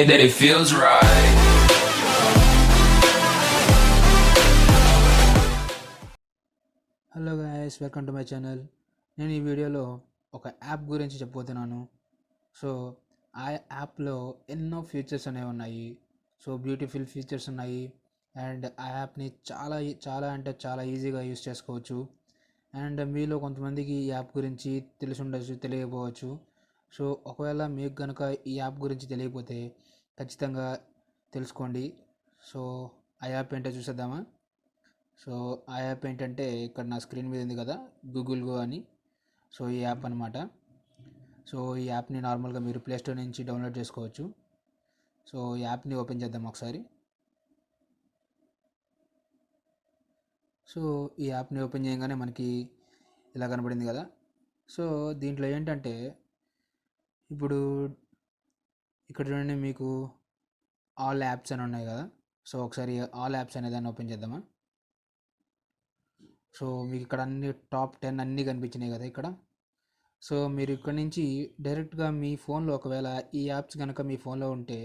that it feels right. Hello guys, welcome to my channel. నేను ఈ వీడియోలో ఒక యాప్ గురించి చెప్పబోతున్నాను. సో ఆ యాప్లో ఎన్నో ఫీచర్స్ అనేవి ఉన్నాయి. సో బ్యూటిఫుల్ ఫీచర్స్ ఉన్నాయి. అండ్ ఆ యాప్ని చాలా చాలా అంటే చాలా ఈజీగా యూస్ చేసుకోవచ్చు. అండ్ మీలో కొంతమందికి ఈ యాప్ గురించి తెలిసి ఉండొచ్చు, తెలియకపోవచ్చు. సో ఒకవేళ మీకు కనుక ఈ యాప్ గురించి తెలియకపోతే ఖచ్చితంగా తెలుసుకోండి. సో ఆ యాప్ ఏంటో చూసేద్దామా? సో ఆ యాప్ ఏంటంటే ఇక్కడ నా స్క్రీన్ మీద ఉంది కదా, గూగుల్ గో అని. సో ఈ యాప్ అనమాట. సో ఈ యాప్ని నార్మల్గా మీరు ప్లేస్టోర్ నుంచి డౌన్లోడ్ చేసుకోవచ్చు. సో ఈ యాప్ని ఓపెన్ చేద్దాం ఒకసారి. సో ఈ యాప్ని ఓపెన్ చేయగానే మనకి ఇలా కనబడింది కదా. సో దీంట్లో ఏంటంటే ఇప్పుడు ఇక్కడ చూడండి, మీకు ఆల్ యాప్స్ అని ఉన్నాయి కదా. సో ఒకసారి ఆల్ యాప్స్ అనే దాన్ని ఓపెన్ చేద్దామా? సో మీకు ఇక్కడ అన్ని టాప్ 10 అన్నీ కనిపించినాయి కదా ఇక్కడ. సో మీరు ఇక్కడ నుంచి డైరెక్ట్గా మీ ఫోన్లో ఒకవేళ ఈ యాప్స్ కనుక మీ ఫోన్లో ఉంటే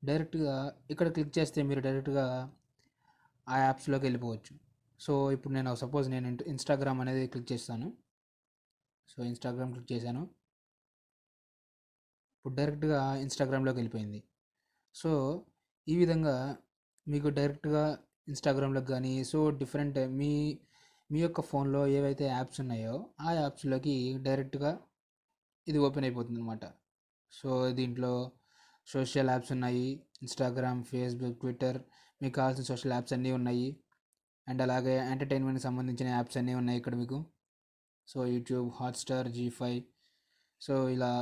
డైరెక్ట్గా ఇక్కడ క్లిక్ చేస్తే మీరు డైరెక్ట్గా ఆ యాప్స్లోకి వెళ్ళిపోవచ్చు. సో ఇప్పుడు నేను సపోజ్ నేను ఇన్స్టాగ్రామ్ అనేది క్లిక్ చేస్తాను. సో ఇన్స్టాగ్రామ్ క్లిక్ చేశాను. ఇప్పుడు డైరెక్ట్గా ఇన్స్టాగ్రామ్లోకి వెళ్ళిపోయింది. సో ఈ విధంగా మీకు డైరెక్ట్గా ఇన్స్టాగ్రామ్లోకి కానీ సో డిఫరెంట్ మీ యొక్క ఫోన్లో ఏవైతే యాప్స్ ఉన్నాయో ఆ యాప్స్లోకి డైరెక్ట్గా ఇది ఓపెన్ అయిపోతుంది అనమాట. సో దీంట్లో సోషల్ యాప్స్ ఉన్నాయి, ఇన్స్టాగ్రామ్, ఫేస్బుక్, ట్విట్టర్, మీకు కావాల్సిన సోషల్ యాప్స్ అన్నీ ఉన్నాయి. అండ్ అలాగే ఎంటర్టైన్మెంట్కి సంబంధించిన యాప్స్ అన్నీ ఉన్నాయి ఇక్కడ మీకు. సో యూట్యూబ్, హాట్స్టార్, జీ5, సో ఇలా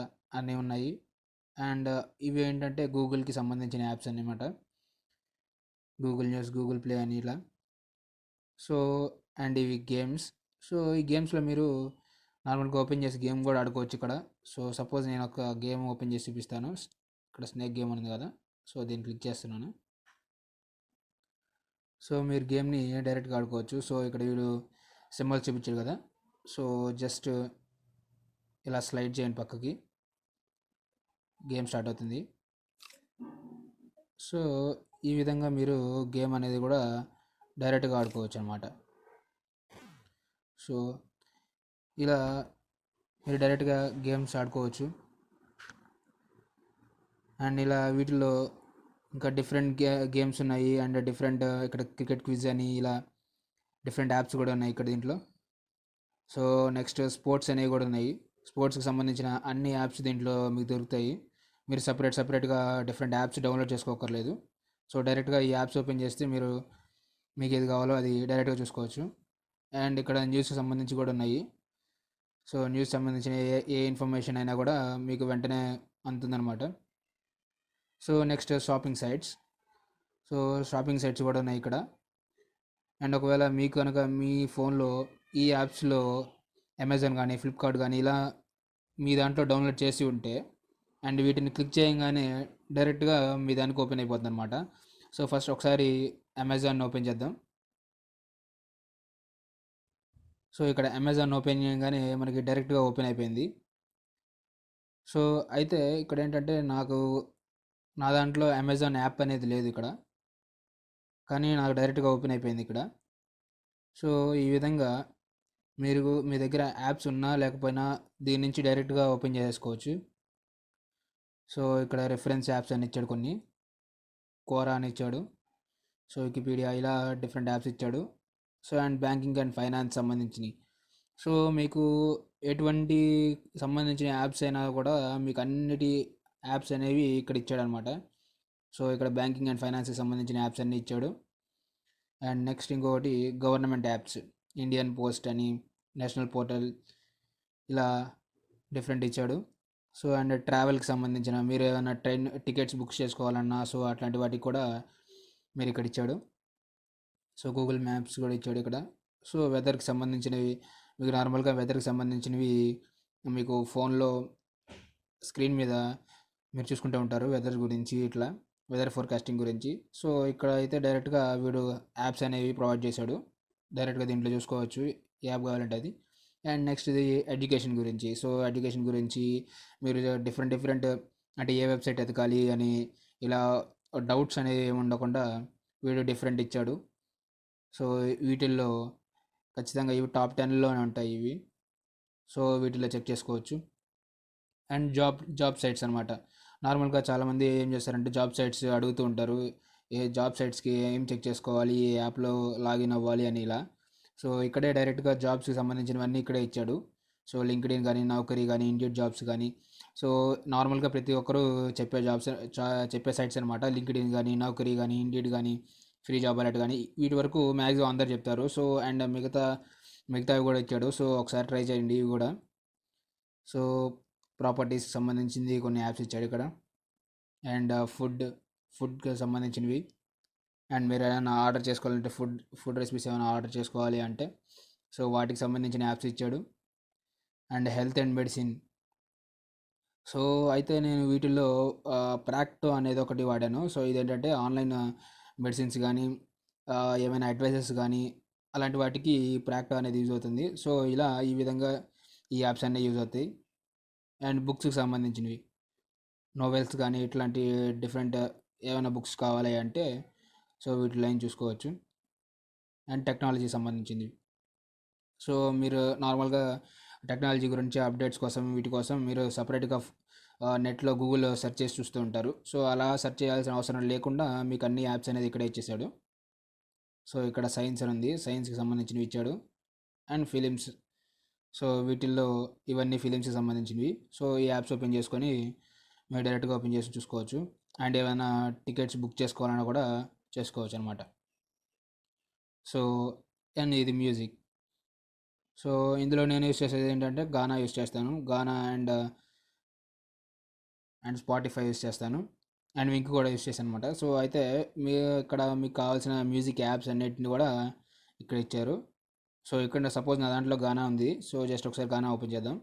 అన్నీ ఉన్నాయి. అండ్ ఇవి ఏంటంటే గూగుల్కి సంబంధించిన యాప్స్ అన్నమాట. గూగుల్ న్యూస్, గూగుల్ ప్లే అని ఇలా. సో అండ్ ఇవి గేమ్స్. సో ఈ గేమ్స్లో మీరు నార్మల్గా ఓపెన్ చేసి గేమ్ కూడా ఆడుకోవచ్చు ఇక్కడ. సో సపోజ్ నేను ఒక గేమ్ ఓపెన్ చేసి చూపిస్తాను. ఇక్కడ స్నేక్ గేమ్ ఉంది కదా. సో దీన్ని క్లిక్ చేస్తున్నాను. సో మీరు గేమ్ని డైరెక్ట్గా ఆడుకోవచ్చు. సో ఇక్కడ వీడు సింబల్స్ చూపించాడు కదా. సో జస్ట్ ఇలా స్లైడ్ చేయండి పక్కకి, గేమ్ స్టార్ట్ అవుతుంది. సో ఈ విధంగా మీరు గేమ్ అనేది కూడా డైరెక్ట్గా ఆడుకోవచ్చు అనమాట. సో ఇలా మీరు డైరెక్ట్గా గేమ్స్ ఆడుకోవచ్చు. అండ్ ఇలా వీటిలో ఇంకా డిఫరెంట్ గేమ్స్ ఉన్నాయి. అండ్ డిఫరెంట్ ఇక్కడ క్రికెట్ క్విజ్ అని ఇలా డిఫరెంట్ యాప్స్ కూడా ఉన్నాయి ఇక్కడ దీంట్లో. సో నెక్స్ట్ స్పోర్ట్స్ అనేవి కూడా ఉన్నాయి. స్పోర్ట్స్కి సంబంధించిన అన్ని యాప్స్ దీంట్లో మీకు దొరుకుతాయి. మీరు సపరేట్గా డిఫరెంట్ యాప్స్ డౌన్లోడ్ చేసుకోకర్లేదు. సో డైరెక్ట్గా ఈ యాప్స్ ఓపెన్ చేస్తే మీకు ఏది కావాలో అది డైరెక్ట్గా చూసుకోవచ్చు. అండ్ ఇక్కడ న్యూస్కి సంబంధించి కూడా ఉన్నాయి. సో న్యూస్ సంబంధించిన ఏ ఇన్ఫర్మేషన్ అయినా కూడా మీకు వెంటనే అందుతుందన్నమాట. So next shopping sites. So shopping sites కూడా ఉన్నాయి ఇక్కడ. అండ్ ఒకవేళ మీకు కనుక మీ ఫోన్లో ఈ యాప్స్లో అమెజాన్ కానీ ఫ్లిప్కార్ట్ కానీ ఇలా మీ దాంట్లో డౌన్లోడ్ చేసి ఉంటే అండ్ వీటిని క్లిక్ చేయగానే డైరెక్ట్గా మీ దానికి ఓపెన్ అయిపోతుంది అనమాట. సో ఫస్ట్ ఒకసారి అమెజాన్ ఓపెన్ చేద్దాం. సో ఇక్కడ అమెజాన్ ఓపెన్ చేయగానే మనకి డైరెక్ట్గా ఓపెన్ అయిపోయింది. సో అయితే ఇక్కడ ఏంటంటే నా దాంట్లో అమెజాన్ యాప్ అనేది లేదు ఇక్కడ, కానీ నాకు డైరెక్ట్గా ఓపెన్ అయిపోయింది ఇక్కడ. సో ఈ విధంగా మీ దగ్గర యాప్స్ ఉన్నా లేకపోయినా దీని నుంచి డైరెక్ట్గా ఓపెన్ చేసుకోవచ్చు. సో ఇక్కడ రెఫరెన్స్ యాప్స్ అని ఇచ్చాడు, కొన్ని కోరా అని ఇచ్చాడు. సో వికీపీడియా ఇలా డిఫరెంట్ యాప్స్ ఇచ్చాడు. So and banking and finance సంబంధించినవి. సో మీకు ఎటువంటి సంబంధించిన యాప్స్ అయినా కూడా మీకు అన్నిటి యాప్స్ అనేవి ఇక్కడ ఇచ్చాడు అనమాట. సో ఇక్కడ బ్యాంకింగ్ అండ్ ఫైనాన్స్కి సంబంధించిన యాప్స్ అన్నీ ఇచ్చాడు. అండ్ నెక్స్ట్ ఇంకొకటి గవర్నమెంట్ యాప్స్, ఇండియన్ పోస్ట్ అని, నేషనల్ పోర్టల్ ఇలా డిఫరెంట్ ఇచ్చాడు. సో అండ్ ట్రావెల్కి సంబంధించిన మీరు ఏమైనా ట్రైన్ టికెట్స్ బుక్ చేసుకోవాలన్నా సో అట్లాంటి వాటికి కూడా మీరు ఇక్కడ ఇచ్చాడు. సో గూగుల్ మ్యాప్స్ కూడా ఇచ్చాడు ఇక్కడ. సో వెదర్కి సంబంధించినవి మీకు నార్మల్గా వెదర్కి సంబంధించినవి మీకు ఫోన్లో స్క్రీన్ మీద మీరు చూసుకుంటూ ఉంటారు వెదర్ గురించి, ఇట్లా వెదర్ ఫోర్కాస్టింగ్ గురించి. సో ఇక్కడ అయితే డైరెక్ట్గా వీడు యాప్స్ అనేవి ప్రొవైడ్ చేశాడు. డైరెక్ట్గా దీంట్లో చూసుకోవచ్చు యాప్ కావాలంటే అది. అండ్ నెక్స్ట్ ఇది ఎడ్యుకేషన్ గురించి. సో ఎడ్యుకేషన్ గురించి మీరు డిఫరెంట్ అంటే ఏ వెబ్సైట్ ఎతకాలి అని, ఇలా డౌట్స్ అనేవి ఏమి ఉండకుండా వీడు డిఫరెంట్ ఇచ్చాడు. సో వీటిల్లో ఖచ్చితంగా ఇవి టాప్ 10లోనే ఉంటాయి ఇవి. సో వీటిలో చెక్ చేసుకోవచ్చు. అండ్ జాబ్ సైట్స్ అనమాట. నార్మల్గా చాలామంది ఏం చేస్తారంటే జాబ్ సైట్స్ అడుగుతూ ఉంటారు. ఏ జాబ్ సైట్స్కి ఏం చెక్ చేసుకోవాలి, ఏ యాప్లో లాగిన్ అవ్వాలి అని ఇలా. సో ఇక్కడే డైరెక్ట్గా జాబ్స్కి సంబంధించినవన్నీ ఇక్కడే ఇచ్చాడు. సో లింక్డ్ఇన్ కానీ, నౌకరీ కానీ, ఇండియడ్ జాబ్స్ కానీ. సో నార్మల్గా ప్రతి ఒక్కరూ చెప్పే జాబ్స్ చెప్పే సైట్స్ అనమాట. లింక్డ్ఇన్ కానీ, నౌకరీ కానీ, ఇండియడ్ కానీ, ఫ్రీ జాబ్ అలర్ట్ కానీ, వీటి వరకు మ్యాక్సిమం అందరు చెప్తారు. సో అండ్ మిగతావి కూడా ఇచ్చాడు. సో ఒకసారి ట్రై చేయండి ఇవి కూడా. సో ప్రాపర్టీస్కి సంబంధించింది కొన్ని యాప్స్ ఇచ్చాడు ఇక్కడ. అండ్ ఫుడ్కి సంబంధించినవి. అండ్ మీరు ఏమైనా ఆర్డర్ చేసుకోవాలంటే ఫుడ్ రెసిపీస్ ఏమైనా ఆర్డర్ చేసుకోవాలి అంటే సో వాటికి సంబంధించిన యాప్స్ ఇచ్చాడు. And health and medicine. So అయితే నేను వీటిల్లో ప్రాక్టో అనేది ఒకటి వాడాను. సో ఇదేంటంటే ఆన్లైన్ మెడిసిన్స్ కానీ, ఏమైనా అడ్వైజెస్ కానీ, అలాంటి వాటికి ప్రాక్టో అనేది యూజ్ అవుతుంది. సో ఇలా ఈ విధంగా ఈ యాప్స్ అన్నీ యూజ్ అవుతాయి. అండ్ బుక్స్కి సంబంధించినవి, నోవెల్స్ కానీ ఇట్లాంటి డిఫరెంట్ ఏమైనా బుక్స్ కావాలి అంటే సో వీటిలో ఏం చూసుకోవచ్చు. అండ్ టెక్నాలజీ సంబంధించింది. సో మీరు నార్మల్గా టెక్నాలజీ గురించి అప్డేట్స్ కోసం వీటి కోసం మీరు సపరేట్గా నెట్లో గూగుల్లో సెర్చ్ చేసి చూస్తూ ఉంటారు. సో అలా సెర్చ్ చేయాల్సిన అవసరం లేకుండా మీకు అన్ని యాప్స్ అనేది ఇక్కడే ఇచ్చేసాడు. సో ఇక్కడ సైన్స్ అని ఉంది, సైన్స్కి సంబంధించినవి ఇచ్చాడు. And films. సో వీటిల్లో ఇవన్నీ ఫిలిమ్స్కి సంబంధించినవి. సో ఈ యాప్స్ ఓపెన్ చేసుకొని మీరు డైరెక్ట్గా ఓపెన్ చేసి చూసుకోవచ్చు. అండ్ ఏమైనా టికెట్స్ బుక్ చేసుకోవాలన్నా కూడా చేసుకోవచ్చు అనమాట. సో అండ్ ఇది మ్యూజిక్. సో ఇందులో నేను యూస్ చేసేది ఏంటంటే గానా యూస్ చేస్తాను. గానా అండ్ స్పాటిఫై యూస్ చేస్తాను. అండ్ వింక్ కూడా యూస్ చేశాను అనమాట. సో అయితే ఇక్కడ మీకు కావాల్సిన మ్యూజిక్ యాప్స్ అన్నిటిని కూడా ఇక్కడ ఇచ్చారు. సో ఇక్కడ సపోజ్ నా దాంట్లో గానా ఉంది. సో జస్ట్ ఒకసారి గానా ఓపెన్ చేద్దాం.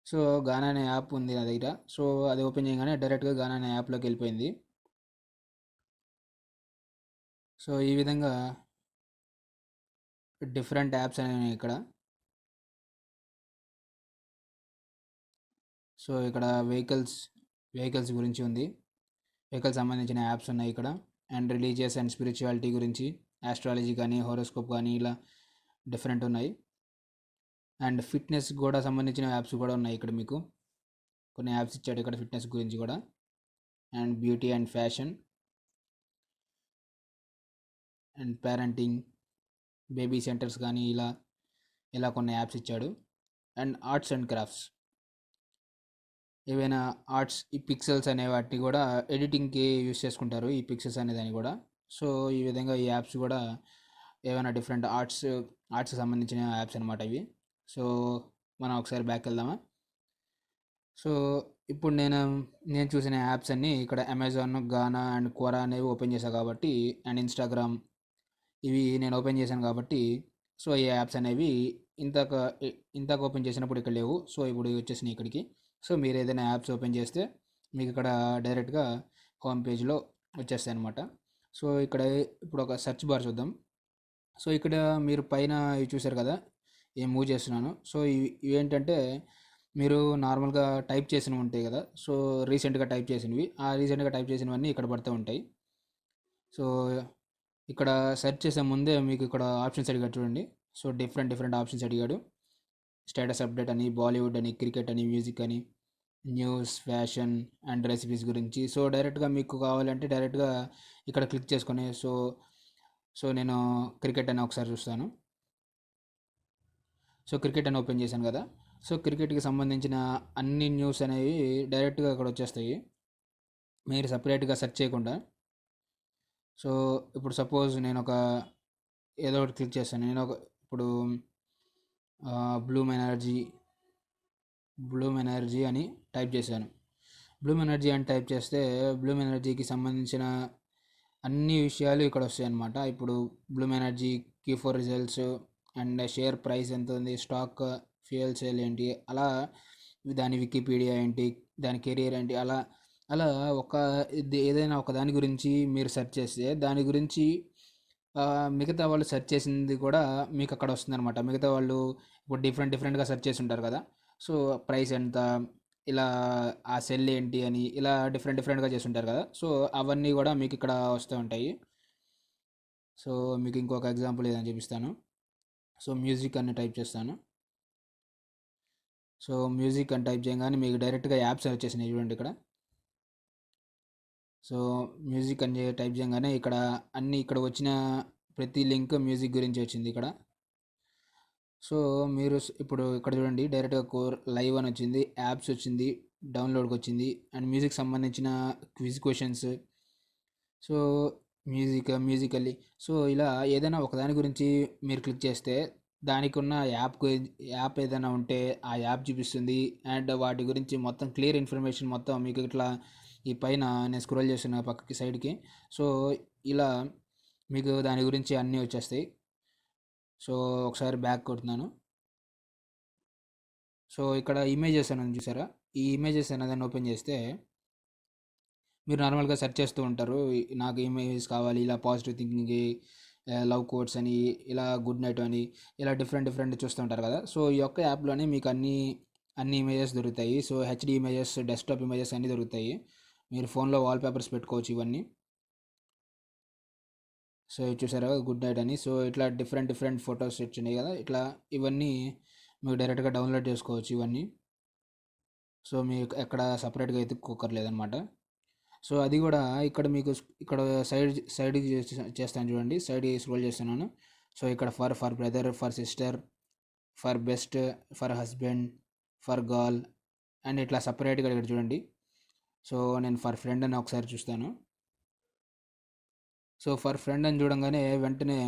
సో గానా అనే యాప్ ఉంది నా దగ్గర. సో అది ఓపెన్ చేయగానే డైరెక్ట్గా గానా అనే యాప్లోకి వెళ్ళిపోయింది. సో ఈ విధంగా డిఫరెంట్ యాప్స్ అనేవి ఇక్కడ. సో ఇక్కడ వెహికల్స్ గురించి ఉంది. వెహికల్స్ సంబంధించిన యాప్స్ ఉన్నాయి ఇక్కడ. అండ్ రిలీజియస్ అండ్ స్పిరిచువాలిటీ గురించి, ఆస్ట్రాలజీ కానీ, హోరోస్కోప్ కానీ ఇలా డిఫరెంట్ ఉన్నాయి. అండ్ ఫిట్నెస్ కూడా సంబంధించిన యాప్స్ కూడా ఉన్నాయి ఇక్కడ. మీకు కొన్ని యాప్స్ ఇచ్చాడు ఇక్కడ ఫిట్నెస్ గురించి కూడా. And beauty and fashion and parenting, baby centres కానీ ఇలా కొన్ని యాప్స్ ఇచ్చాడు. అండ్ ఆర్ట్స్ అండ్ క్రాఫ్ట్స్, ఏవైనా ఆర్ట్స్, ఈ పిక్సెల్స్ అనే వాటిని కూడా ఎడిటింగ్కి యూస్ చేసుకుంటారు ఈ పిక్సెల్స్ అనేదాన్ని కూడా. సో ఈ విధంగా ఈ యాప్స్ కూడా ఏమైనా డిఫరెంట్ ఆర్ట్స్కి సంబంధించిన యాప్స్ అనమాట ఇవి. సో మనం ఒకసారి బ్యాక్ వెళ్దామా. సో ఇప్పుడు నేను చూసిన యాప్స్ అన్నీ ఇక్కడ అమెజాన్, గానా అండ్ క్వరా అనేవి ఓపెన్ చేశాను కాబట్టి, అండ్ ఇన్స్టాగ్రామ్ ఇవి నేను ఓపెన్ చేశాను కాబట్టి సో ఈ యాప్స్ అనేవి ఇంతక ఇంతకు ఓపెన్ చేసినప్పుడు ఇక్కడ లేవు. సో ఇప్పుడు వచ్చేసినాయి ఇక్కడికి. సో మీరు ఏదైనా యాప్స్ ఓపెన్ చేస్తే మీకు ఇక్కడ డైరెక్ట్గా హోమ్ పేజ్లో వచ్చేస్తాయి అనమాట. సో ఇక్కడ ఇప్పుడు ఒక సెర్చ్ బార్ చూద్దాం. సో ఇక్కడ మీరు పైన ఇవి చూసారు కదా, ఏం మూవ్ చేస్తున్నాను. సో ఇవేంటంటే మీరు నార్మల్గా టైప్ చేసినవి ఉంటాయి కదా. సో రీసెంట్గా టైప్ చేసినవి, ఆ రీసెంట్గా టైప్ చేసినవన్నీ ఇక్కడ పడుతూ ఉంటాయి. సో ఇక్కడ సెర్చ్ చేసే ముందే మీకు ఇక్కడ ఆప్షన్స్ అడిగాడు చూడండి. సో డిఫరెంట్ ఆప్షన్స్ అడిగాడు. స్టేటస్ అప్డేట్ అని, బాలీవుడ్ అని, క్రికెట్ అని, మ్యూజిక్ అని, న్యూస్, ఫ్యాషన్ అండ్ రెసిపీస్ గురించి. సో డైరెక్ట్గా మీకు కావాలంటే డైరెక్ట్గా ఇక్కడ క్లిక్ చేసుకొని సో నేను క్రికెట్ అని ఒకసారి చూస్తాను. సో క్రికెట్ అని ఓపెన్ చేశాను కదా. సో క్రికెట్కి సంబంధించిన అన్ని న్యూస్ అనేవి డైరెక్ట్గా ఇక్కడ వచ్చేస్తాయి, మీరు సపరేట్గా సెర్చ్ చేయకుండా. సో ఇప్పుడు సపోజ్ నేను ఏదో ఒకటి క్లిక్ చేస్తాను. ఇప్పుడు బ్లూమ్ ఎనర్జీ అని టైప్ చేశాను. బ్లూమ్ ఎనర్జీ అని టైప్ చేస్తే బ్లూమ్ ఎనర్జీకి సంబంధించిన అన్ని విషయాలు ఇక్కడ వస్తాయి అన్నమాట. ఇప్పుడు Bloom energy Q4 results and share price ఎంత ఉంది, స్టాక్ ఫ్యూయల్ సేల్ ఏంటి, అలా దాని వికీపీడియా ఏంటి, దాని కెరియర్ ఏంటి, అలా అలా ఏదైనా ఒక దాని గురించి మీరు సెర్చ్ చేస్తే దాని గురించి మిగతా వాళ్ళు సెర్చ్ చేసింది కూడా మీకు అక్కడ వస్తుంది అనమాట. మిగతా వాళ్ళు ఇప్పుడు డిఫరెంట్గా సెర్చ్ చేసి ఉంటారు కదా. సో ప్రైస్ ఎంత, ఇలా ఆ సెల్ ఏంటి అని ఇలా డిఫరెంట్‌గా చేసుంటారు కదా! సో, అవన్నీ గూడా మీకిక్కడ వస్తూ ఉంటాయి. సో, మీకు ఇంకొక ఎగ్జాంపుల్ ఏదైనా చూపిస్తాను. సో, మ్యూజిక్ అని టైప్ చేస్తాను. సో, మ్యూజిక్ అని టైప్ చేయంగానే మీకు డైరెక్ట్‌గా యాప్స్ వచ్చేసినాయి చూడండి ఇక్కడ. సో, మ్యూజిక్ అని టైప్ చేయంగానే ఇక్కడ అన్నీ ఇక్కడ వచ్చిన ప్రతి లింక్ మ్యూజిక్ గురించి వచ్చింది ఇక్కడ. సో, మీరు ఇప్పుడు ఇక్కడ చూడండి డైరెక్ట్‌గా లైవ్ అని వచ్చింది, యాప్స్ వచ్చింది, డౌన్‌లోడ్‌కి వచ్చింది అండ్ మ్యూజిక్ సంబంధించిన quiz questions. So, musically so, ఇలా ఏదైనా ఒకదాని గురించి మీరు క్లిక్ చేస్తే దానికున్న యాప్ ఏదైనా ఉంటే ఆ యాప్ చూపిస్తుంది. అండ్ వాటి గురించి మొత్తం క్లియర్ ఇన్ఫర్మేషన్ మొత్తం మీకు ఇట్లా ఈ పైన నేను స్క్రోల్ చేస్తున్న పక్కకి సైడ్‌కి. సో, ఇలా మీకు దాని గురించి అన్నీ వచ్చేస్తాయి. సో, ఒకసారి బ్యాక్ కొడుతున్నాను. సో, ఇక్కడ ఇమేజెస్ అని ఉంది చూసారా? ఈ ఇమేజెస్ అనేదాన్ని ఓపెన్ చేస్తే మీరు నార్మల్‌గా సెర్చ్ చేస్తూ ఉంటారు. నాకు ఇమేజెస్ కావాలి, ఇలా పాజిటివ్ థింకింగ్‌కి, లవ్ కోట్స్ అని, ఇలా గుడ్ నైట్ అని, ఇలా డిఫరెంట్ చూస్తూ ఉంటారు కదా! సో, ఈ యొక్క యాప్‌లోనే మీకు అన్ని ఇమేజెస్ దొరుకుతాయి. So, HD images, desktop images అన్నీ దొరుకుతాయి. మీరు ఫోన్‌లో వాల్‌పేపర్స్ పెట్టుకోవచ్చు ఇవన్నీ. సో, ఇది చూసారా గుడ్ నైట్ అని. సో, ఇట్లా డిఫరెంట్ ఫోటోస్ వచ్చినాయి కదా! ఇట్లా ఇవన్నీ మీకు డైరెక్ట్‌గా డౌన్‌లోడ్ చేసుకోవచ్చు ఇవన్నీ. సో, మీకు ఎక్కడ సెపరేట్‌గా ఎతుక్కోక్కర్లేదనమాట. సో, అది గూడా ఇక్కడ మీకు ఇక్కడ సైడ్‌కి చేస్తాను చూడండి. సైడ్‌కి స్క్రోల్ చేస్తున్నాను. సో, ఇక్కడ for brother, for sister, for best, for husband, for girl and ఇట్లా సెపరేట్‌గా ఇక్కడ చూడండి. సో, నేను ఫర్ ఫ్రెండ్ అని ఒకసారి చూస్తాను. సో, ఫర్ ఫ్రెండ్ అని చూడంగానే వెంటనే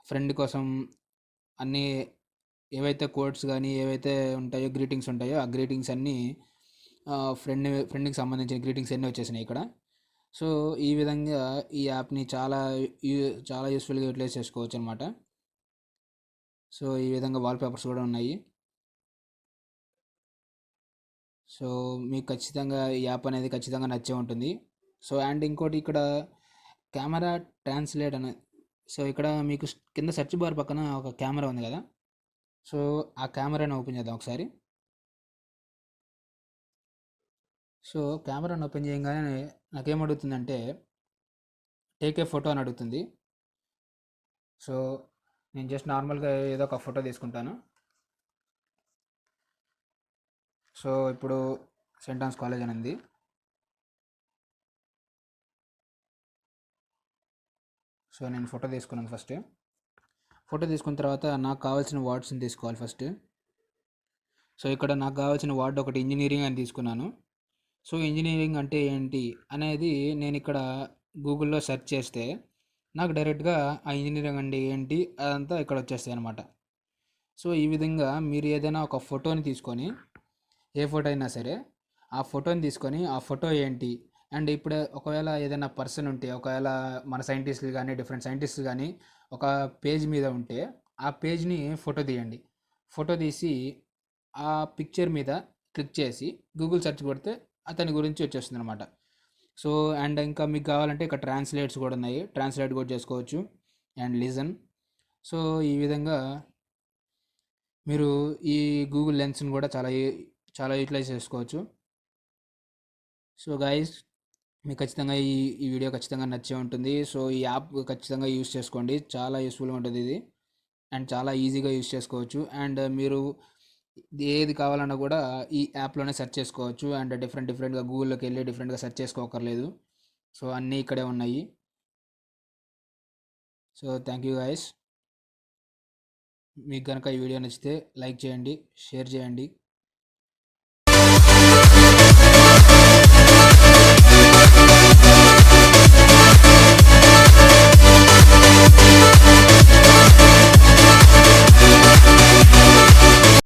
ఫ్రెండ్ కోసం అన్నీ ఏవైతే కోడ్స్ గానీ, ఏవైతే ఉంటాయో గ్రీటింగ్స్ ఉంటాయో, ఆ గ్రీటింగ్స్ అన్నీ ఫ్రెండ్‌కి సంబంధించిన గ్రీటింగ్స్ అన్నీ వచ్చేసినాయి ఇక్కడ. సో, ఈ విధంగా ఈ యాప్‌ని యూ చాలా యూజ్‌ఫుల్‌గా యుటిలైజ్ చేసుకోవచ్చనమాట. సో, ఈ విధంగా వాల్‌పేపర్స్ కూడా ఉన్నాయి. సో, మీకు ఖచ్చితంగా ఈ యాప్ అనేది ఖచ్చితంగా నచ్చే ఉంటుంది. సో, అండ్ ఇంకోటి ఇక్కడ కెమెరా ట్రాన్స్‌లేట్ అని సో, ఇక్కడ మీకు కింద సెర్చ్ బార్ పక్కన ఒక కెమెరా ఉంది కదా! సో, ఆ కెమెరాని ఓపెన్ చేద్దాం ఒకసారి. సో, కెమెరాని ఓపెన్ చేయంగానే నాకేమడుగుతుందంటే టేక్ ఏ ఫోటో అని అడుగుతుంది. సో, నేను జస్ట్ నార్మల్‌గా ఏదో ఒక ఫోటో తీసుకుంటాను. సో, ఇప్పుడు సెయింట్ ఆన్స్ కాలేజ్ అని ఉంది. సో, నేను ఫోటో తీసుకున్నాను ఫస్ట్. ఫోటో తీసుకున్న తర్వాత నాకు కావాల్సిన వర్డ్స్‌ని తీసుకోవాలి ఫస్ట్. సో, ఇక్కడ నాకు కావాల్సిన వర్డ్ ఒకటి ఇంజినీరింగ్ అని తీసుకున్నాను. సో, ఇంజినీరింగ్ అంటే ఏంటి అనేది నేనిక్కడ గూగుల్‌లో సెర్చ్ చేస్తే నాకు డైరెక్ట్‌గా ఆ ఇంజినీరింగ్ అంటే ఏంటి అదంతా ఇక్కడ వచ్చేస్తాయనమాట. సో, ఈ విధంగా మీరు ఏదైనా ఒక ఫోటోని తీసుకొని ఏ ఫోటో అయినా సరే, ఆ ఫోటోని తీసుకొని ఆ ఫోటో ఏంటి అండ్ ఇప్పుడు ఒకవేళ ఏదైనా పర్సన్ ఉంటే ఒకవేళ మన సైంటిస్టులు కానీ డిఫరెంట్ సైంటిస్టులు కానీ ఒక పేజ్ మీద ఉంటే ఆ పేజ్ని ఫోటో తీయండి. ఫోటో తీసి ఆ పిక్చర్ మీద క్లిక్ చేసి గూగుల్ సెర్చ్ కొడితే అతని గురించి వచ్చేస్తుంది అనమాట. సో అండ్ ఇంకా మీకు కావాలంటే ఇక్కడ ట్రాన్స్లేట్స్ కూడా ఉన్నాయి. ట్రాన్స్లేట్ కూడా చేసుకోవచ్చు అండ్ లిజన్. సో ఈ విధంగా మీరు ఈ గూగుల్ లెన్స్ని కూడా చాలా యూటిలైజ్ చేసుకోవచ్చు. సో గైస్ మీకు ఖచ్చితంగా ఈ వీడియో ఖచ్చితంగా నచ్చే ఉంటుంది. సో ఈ యాప్ ఖచ్చితంగా యూస్ చేసుకోండి. చాలా యూస్ఫుల్గా ఉంటుంది ఇది అండ్ చాలా ఈజీగా యూస్ చేసుకోవచ్చు. అండ్ మీరు ఏది కావాలన్నా కూడా ఈ యాప్లోనే సెర్చ్ చేసుకోవచ్చు. అండ్ డిఫరెంట్గా గూగుల్లోకి వెళ్ళి డిఫరెంట్గా సెర్చ్ చేసుకోకర్లేదు. సో అన్నీ ఇక్కడే ఉన్నాయి. So thank you guys. మీకు కనుక ఈ వీడియో నచ్చితే లైక్ చేయండి, షేర్ చేయండి.